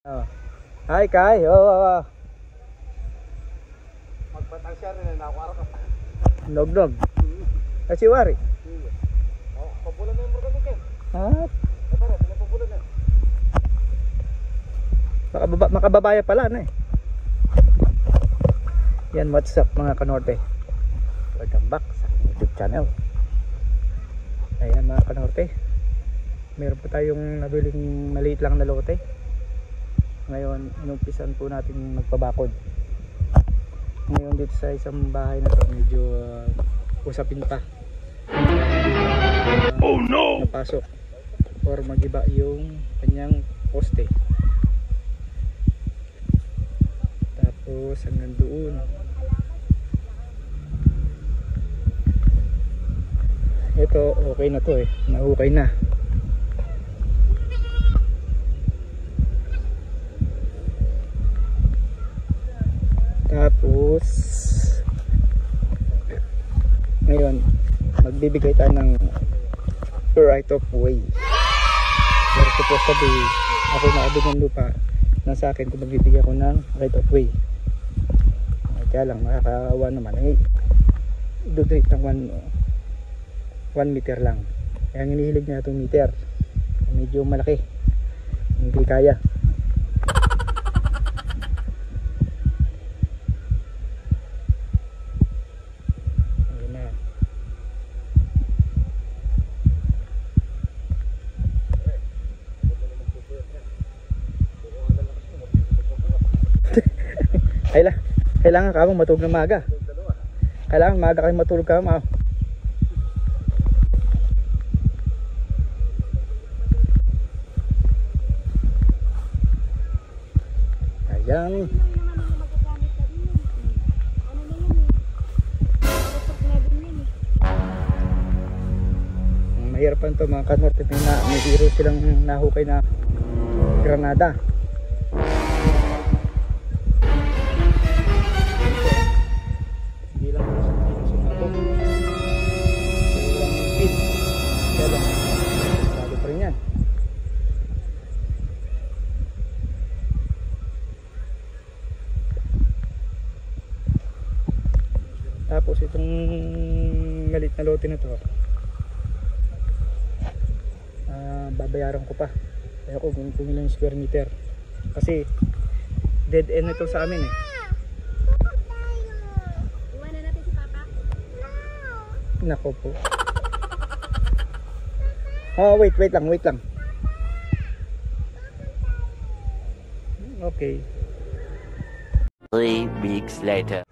Oh. Hi Kai. Oh. Magbatang siya rin na nakuha ka. Nog. Kasi wari. Oh, pabulan na yung mga ganun, Ken. Ha? Tara, pinapabulan na. Makababaya pala na eh. Yan, what's up mga kanorte? Welcome back sa YouTube channel. Ayan mga kanorte, meron po tayong nabiling maliit lang na lote. Ngayon inumpisan po natin magpabakod. Ngayon dito sa isang bahay na to, medyo usapin pa. Oh no! Napasok or magiba yung kanyang poste. Tapos hanggang doon. Ito okay na to eh, nahukay na. Tapos ngayon magbibigay tayo ng right of way. Pero supposed to be ako nakabig ng lupa na sa akin kung magbibigay ako ng right of way. Kaya lang makakawa naman ay dudrite ng 1 meter lang. Kaya ang hinihilig niya 2 meter. Medyo malaki. Hindi kaya. Ayun na. Kailangan ka mong matulog na maga. Kailangan maga kayo matulog ka ma. Ayan. Mahirapan to mga kanorte, may hero silang nahukay na granada. Hindi lang po sa sinabog. Kaya lang sabi pa rin yan. Tapos itong malit na lote na to, babayaran ko pa. Ayoko kung ilang square meter. Kasi dead end ito sa amin eh. Iwanan natin si Papa? Nako po. Oh, wait lang. Okay. 3 weeks later.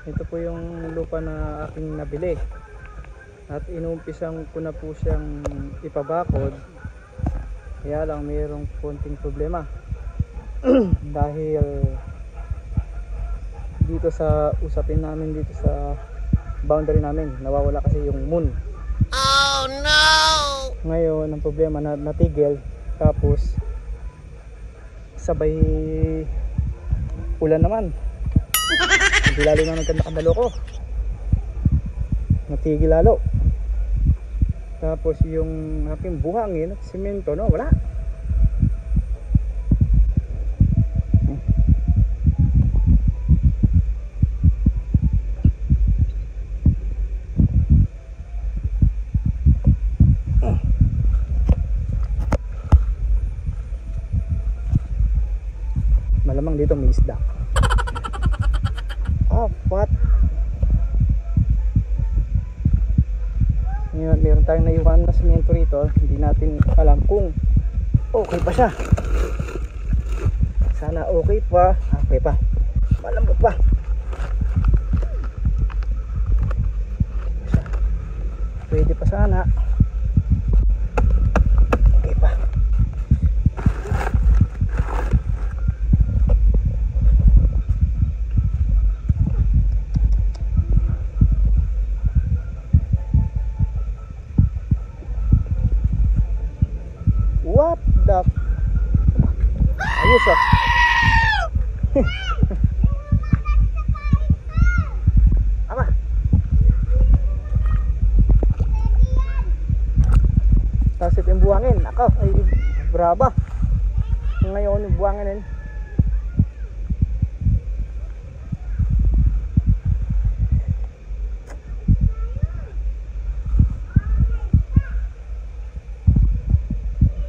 Ito po yung lupa na aking nabili. At inumpisan ko na po siyang ipabakod. Kaya lang mayroong konting problema. Dahil dito sa usapin namin, dito sa boundary namin, nawawala kasi yung moon. Oh no! Ngayon ang problema na natigil. Tapos sabay ulan naman. Hindi lalo na nagkandalo ko. Natigil lalo. Tapos yung aking buhangin at simento, no, wala. Malamang dito may isda. Oh, what? Ngayon, meron tayong naiwan na semento rito. Hindi natin alam kung okay pa siya. Sana okay pa. Okay pa. Malambot pa. Pwede pa sana. Okay pa. What the ayos ah. Ama. Tapos ito yung buhangin. Ako ay braba. Ngayon buwangan yun.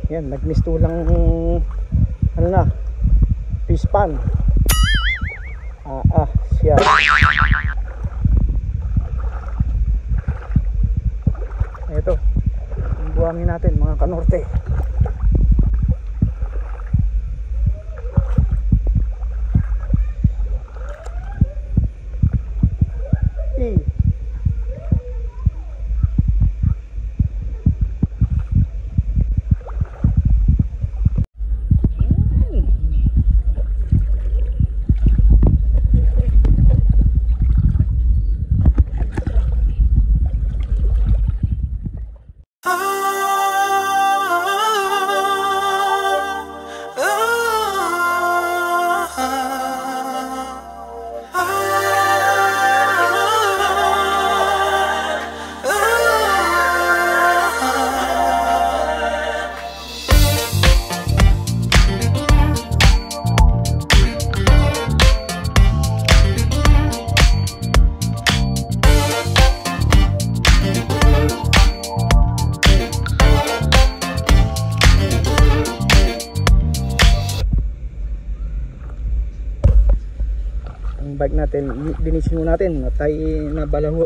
Yan, nagmistulang ano na, fish pan. Siya. Ito, ang buhangin natin mga kanorte. Bike natin, dinisin mo natin at tayo nabalaho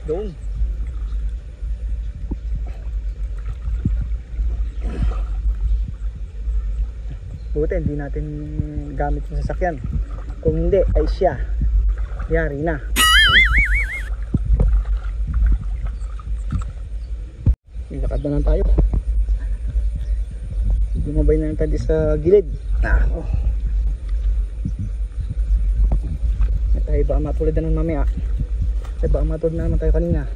doon. Buti hindi natin gamit yung sasakyan, kung hindi ay siya yari na. Ilakad na lang tayo, lumabay na lang tayo sa gilid. Tayo baka matulad na ng mamaya. Tayo baka matulad na naman tayo kanina.